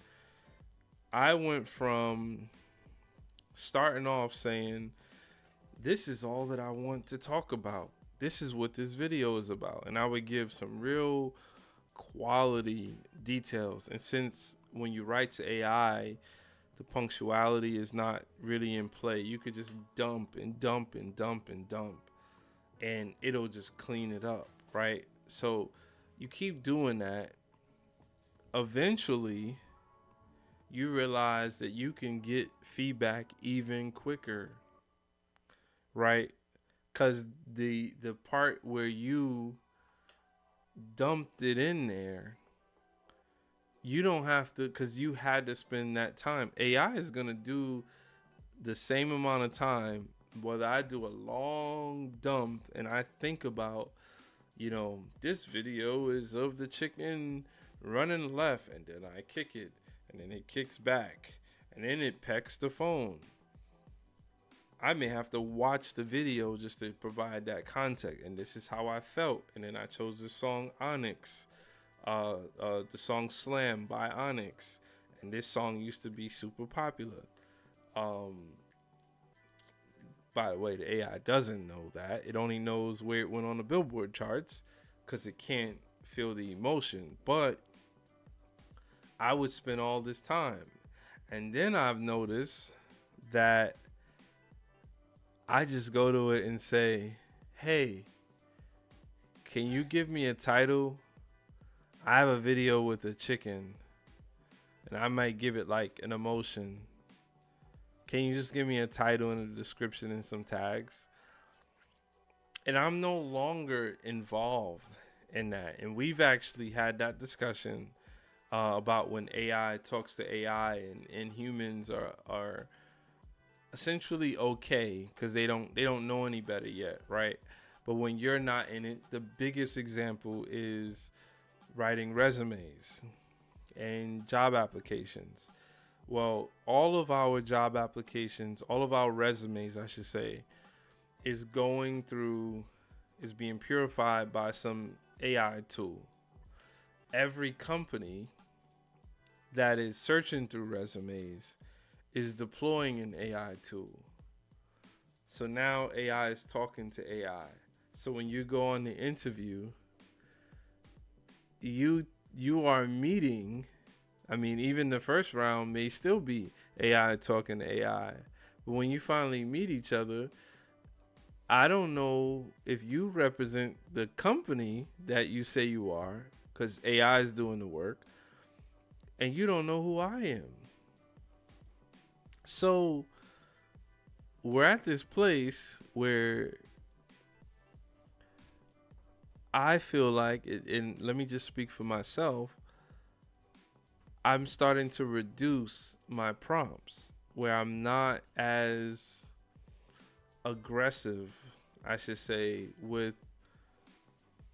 I went from starting off saying, this is all that I want to talk about. This is what this video is about. And I would give some real quality details. And since when you write to AI, the punctuality is not really in play, you could just dump and dump and dump and dump, and it'll just clean it up, right? So you keep doing that. Eventually, you realize that you can get feedback even quicker, right? Because the part where you dumped it in there, you don't have to, because you had to spend that time. AI is going to do the same amount of time whether I do a long dump and I think about, this video is of the chicken running left, and then I kick it, and then it kicks back, and then it pecks the phone. I may have to watch the video just to provide that context, and this is how I felt. And then I chose the song Onyx, the song Slam by Onyx, and this song used to be super popular. By the way, the AI doesn't know that. It only knows where it went on the Billboard charts because it can't feel the emotion. But I would spend all this time. And then I've noticed that I just go to it and say, hey, can you give me a title? I have a video with a chicken, and I might give it like an emotion. Can you just give me a title and a description and some tags? And I'm no longer involved in that. And we've actually had that discussion about when AI talks to AI, and humans are essentially okay because they don't know any better yet, right? But when you're not in it, the biggest example is writing resumes and job applications. Well, all of our job applications, all of our resumes, I should say, is being purified by some AI tool. Every company that is searching through resumes is deploying an AI tool. So now AI is talking to AI. So when you go on the interview, you are meeting, even the first round may still be AI talking to AI. But when you finally meet each other, I don't know if you represent the company that you say you are, because AI is doing the work, and you don't know who I am. So we're at this place where I feel like, and let me just speak for myself, I'm starting to reduce my prompts where I'm not as aggressive, I should say, with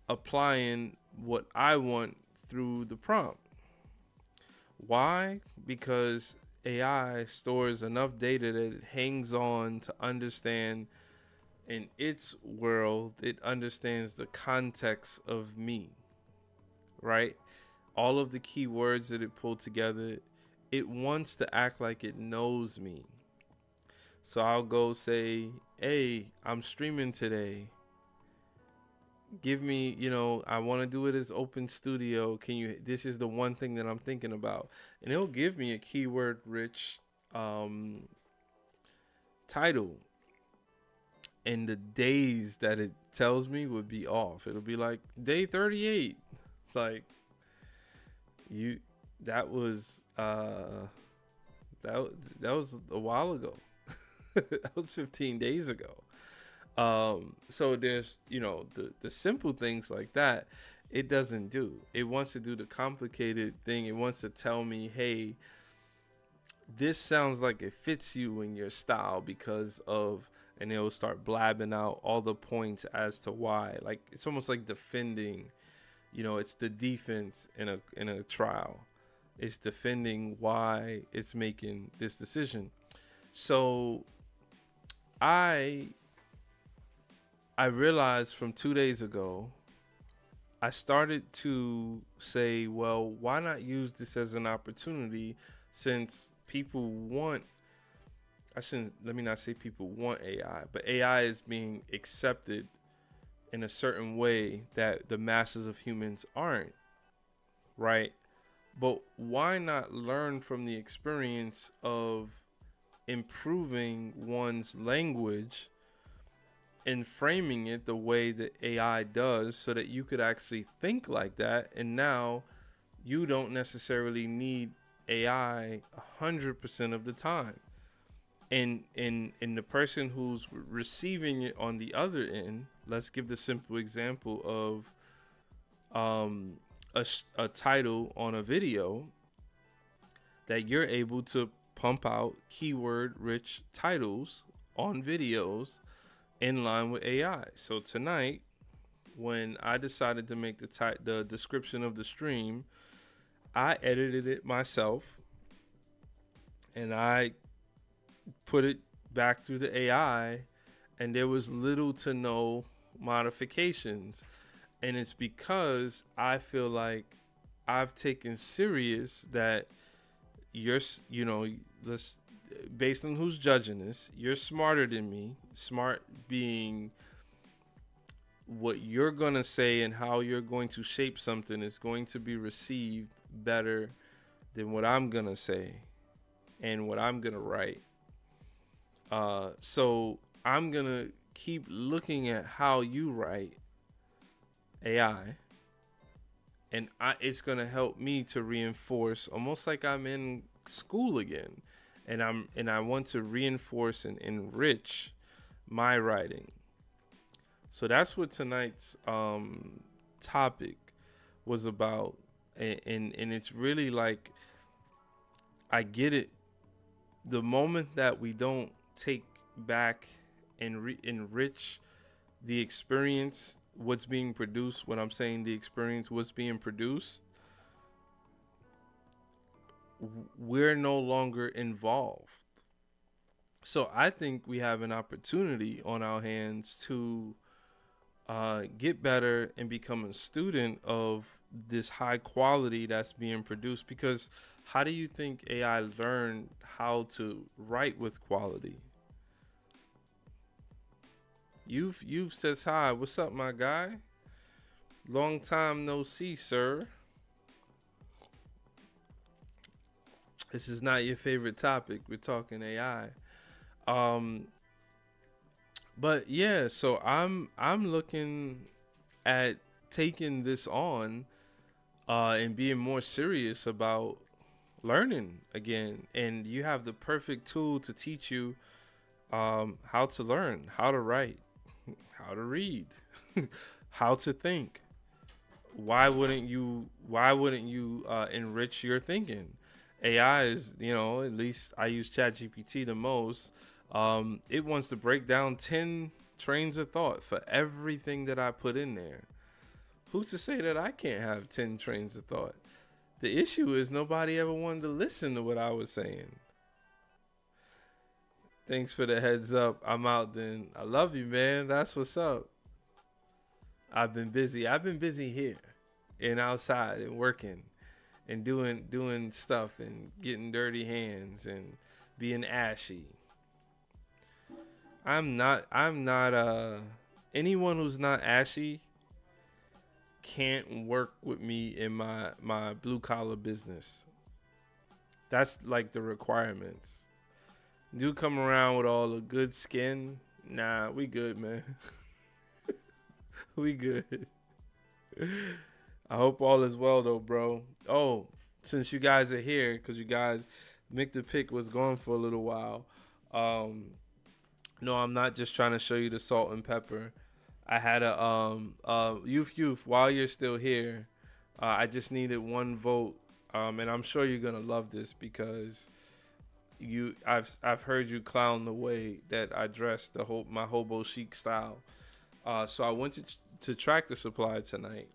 applying what I want through the prompt. Why? Because AI stores enough data that it hangs on to understand in its world, it understands the context of me, right? All of the key words that it pulled together, it wants to act like it knows me. So I'll go say, hey, I'm streaming today. Give me, I want to do it as open studio. This is the one thing that I'm thinking about. And it'll give me a keyword rich title. and the days that it tells me would be off. It'll be like day 38. It's like you that was that that was a while ago. That was 15 days ago. So there's, the simple things like that, it doesn't do. It wants to do the complicated thing. It wants to tell me, hey, this sounds like it fits you in your style because of, and it'll start blabbing out all the points as to why. Like, it's almost like defending, it's the defense in a trial. It's defending why it's making this decision. So I realized from 2 days ago, I started to say, well, why not use this as an opportunity, since people want, let me not say people want AI, but AI is being accepted in a certain way that the masses of humans aren't, right? But why not learn from the experience of improving one's language and framing it the way that AI does, so that you could actually think like that, and now you don't necessarily need AI 100% of the time. And the person who's receiving it on the other end, let's give the simple example of a title on a video, that you're able to pump out keyword rich titles on videos in line with AI. So tonight, when I decided to make the description of the stream, I edited it myself, and I put it back through the AI, and there was little to no modifications. And it's because I feel like I've taken serious that based on who's judging this, you're smarter than me. Smart being what you're going to say and how you're going to shape something is going to be received better than what I'm going to say and what I'm going to write. So I'm going to keep looking at how you write AI, and it's going to help me to reinforce, almost like I'm in school again, and I want to reinforce and enrich my writing. So that's what tonight's topic was about, and it's really like, I get it. The moment that we don't take back and enrich the experience, what's being produced, when I'm saying the experience, what's being produced, we're no longer involved. So I think we have an opportunity on our hands to get better and become a student of this high quality that's being produced. Because how do you think AI learned how to write with quality? You've says hi. What's up, my guy? Long time no see, sir. This is not your favorite topic. We're talking AI. But yeah, so I'm looking at taking this on and being more serious about learning again. And you have the perfect tool to teach you how to learn, how to write, how to read, how to think. Why wouldn't you enrich your thinking? AI is, at least I use ChatGPT the most. It wants to break down 10 trains of thought for everything that I put in there. Who's to say that I can't have 10 trains of thought? The issue is nobody ever wanted to listen to what I was saying. Thanks for the heads up. I'm out then. I love you, man. That's what's up. I've been busy. I've been busy here and outside and working and doing stuff and getting dirty hands and being ashy. I'm not anyone who's not ashy can't work with me in my blue collar business. That's like the requirements. Do come around with all the good skin. Nah, we good, man. We good. I hope all is well though, bro. Oh, since you guys are here, because you guys, Mick the Pick was gone for a little while. Um, no, I'm not just trying to show you the salt and pepper. I had a youth. While you're still here, I just needed one vote, and I'm sure you're gonna love this because I've heard you clown the way that I dress my hobo chic style. So I went to Tractor Supply tonight,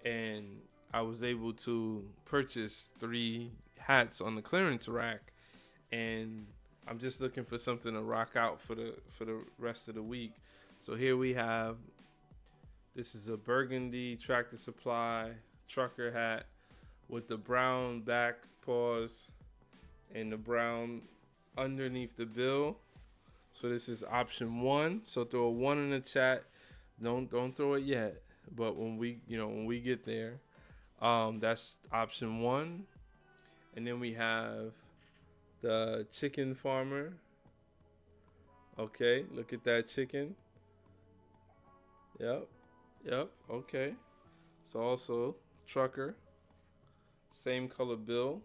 and I was able to purchase 3 hats on the clearance rack, and I'm just looking for something to rock out for the rest of the week. So here we have, this is a burgundy Tractor Supply trucker hat with the brown back paws and the brown underneath the bill. So this is option 1. So throw a 1 in the chat. Don't throw it yet, but when we get there, that's option 1. And then we have the chicken farmer. Okay, look at that chicken. Yep. Okay. So also trucker, same color bill.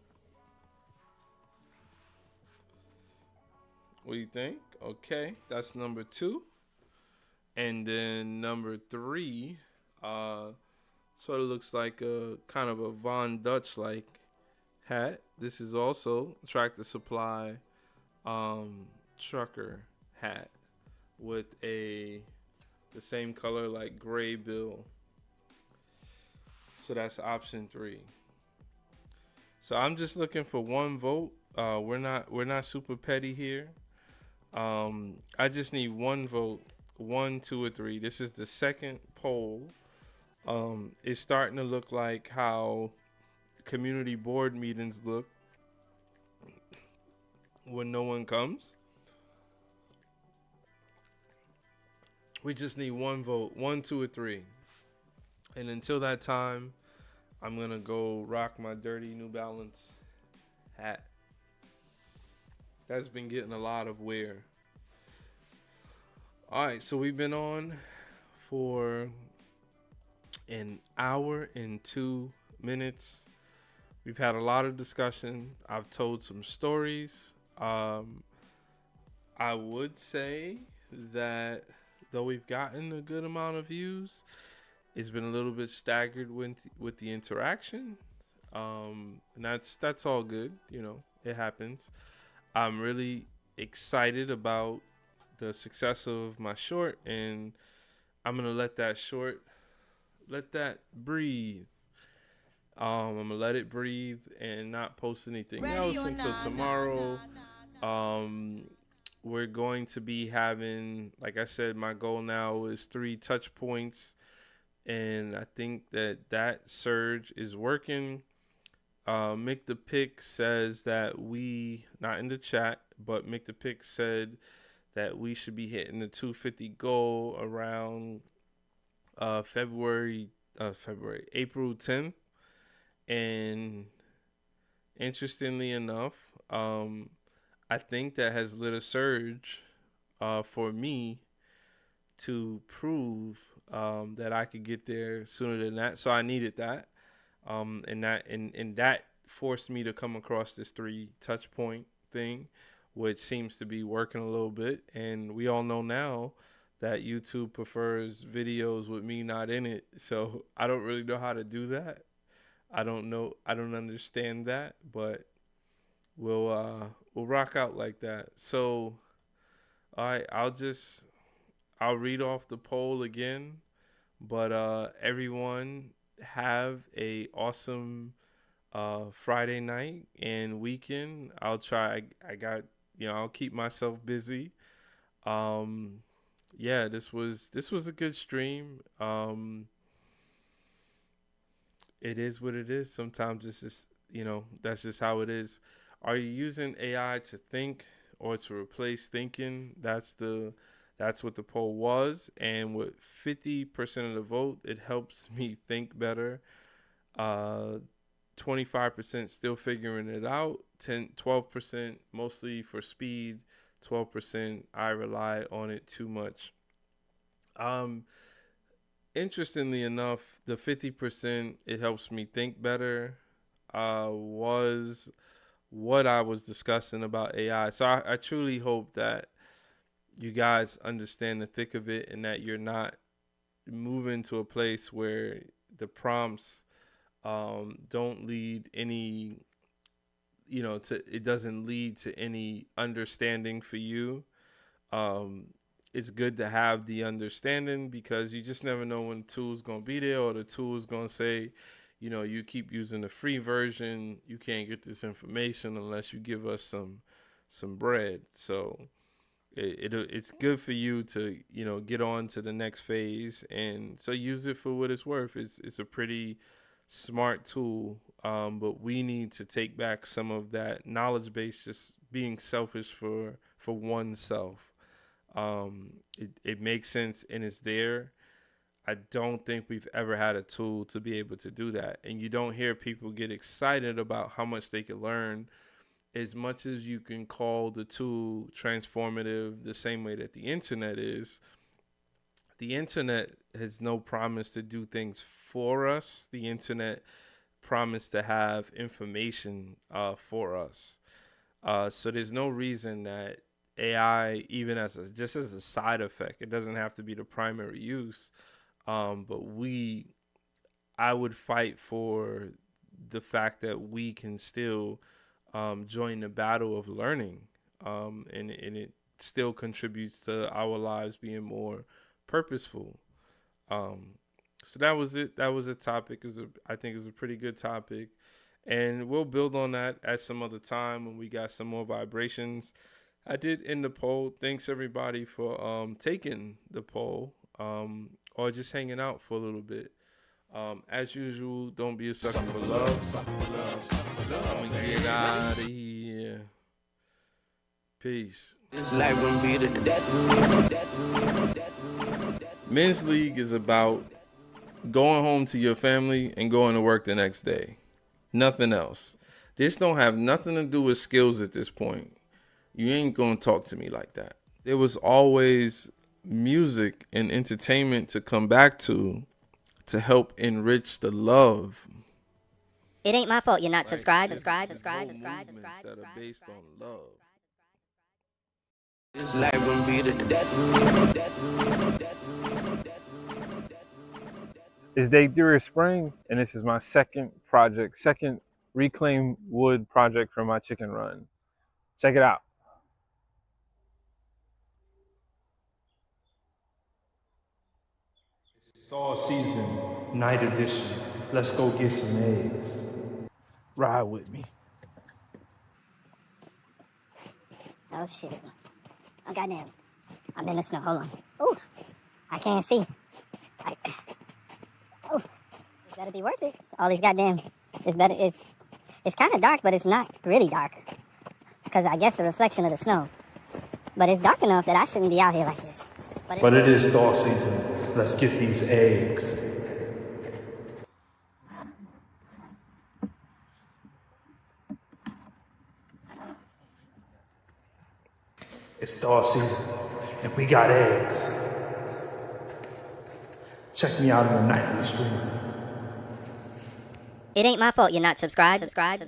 What do you think? Okay, that's number 2. And then number 3, sort of looks like a kind of a Von Dutch like hat. This is also Tractor Supply trucker hat with the same color like gray bill. So that's option 3. So I'm just looking for one vote. We're not super petty here. I just need one vote, 1, 2, or 3. This is the second poll. It's starting to look like how community board meetings look when no one comes. We just need one vote, 1, 2, or 3. And until that time, I'm gonna go rock my dirty New Balance hat. That's been getting a lot of wear. All right, so we've been on for an hour and 2 minutes. We've had a lot of discussion. I've told some stories. I would say that though we've gotten a good amount of views, it's been a little bit staggered with the interaction. And that's all good. It happens. I'm really excited about the success of my short, and I'm gonna let that breathe. I'm gonna let it breathe and not post anything else until tomorrow. We're going to be having, like I said, my goal now is 3 touch points, and I think that surge is working. Mick the Pick says that not in the chat, but Mick the Pick said that we should be hitting the 250 goal around April 10th. And interestingly enough, I think that has lit a surge for me to prove that I could get there sooner than that. So I needed that. And that forced me to come across this 3 touch point thing, which seems to be working a little bit. And we all know now that YouTube prefers videos with me not in it. So I don't really know how to do that. I don't understand that, but we'll rock out like that. So all right, I'll read off the poll again, but everyone have a awesome Friday night and weekend. I'll try. I'll keep myself busy. Yeah, this was a good stream. It is what it is. Sometimes it's just, that's just how it is. Are you using AI to think or to replace thinking? That's what the poll was. And with 50% of the vote, it helps me think better. 25% still figuring it out. 12% mostly for speed. 12% I rely on it too much. Um, Interestingly enough, the 50% it helps me think better was what I was discussing about AI. So I truly hope that you guys understand the thick of it and that you're not moving to a place where the prompts don't lead any, to it doesn't lead to any understanding for you. Um, it's good to have the understanding because you just never know when the tool's gonna be there or the tool's gonna say, you keep using the free version, you can't get this information unless you give us some bread. So it's good for you to get on to the next phase, and so use it for what it's worth. It's a pretty smart tool, but we need to take back some of that knowledge base, just being selfish for oneself. It makes sense and it's there. I don't think we've ever had a tool to be able to do that, and you don't hear people get excited about how much they can learn. As much as you can call the tool transformative, the same way that the internet has no promise to do things for us. The internet promised to have information for us. So there's no reason that AI, even just as a side effect, it doesn't have to be the primary use. But I would fight for the fact that we can still join the battle of learning, and it still contributes to our lives being more purposeful. Um, so that was it. That was a topic. I think is a pretty good topic, and we'll build on that at some other time when we got some more vibrations. I did end the poll. Thanks everybody for taking the poll, or just hanging out for a little bit. As usual, don't be a sucker for love. I'm gonna get out of here. Peace. Men's League is about going home to your family and going to work the next day. Nothing else. This don't have nothing to do with skills at this point. You ain't gonna talk to me like that. There was always music and entertainment to come back to help enrich the love. It ain't my fault you're not subscribed. That are based on love. It's day 3 of spring, and this is my second reclaimed wood project from my chicken run. Check it out. Fall season, night edition. Let's go get some eggs. Ride with me. Oh shit. Oh goddamn. I'm in the snow. Hold on. Oh, I can't see. Oh, it better be worth it. All these goddamn. It's kind of dark, but it's not really dark. Because I guess the reflection of the snow. But it's dark enough that I shouldn't be out here like this. But it is thaw season. Let's get these eggs. It's thaw season, and we got eggs. Check me out on the nightly stream. It ain't my fault you're not subscribed. Subscribe.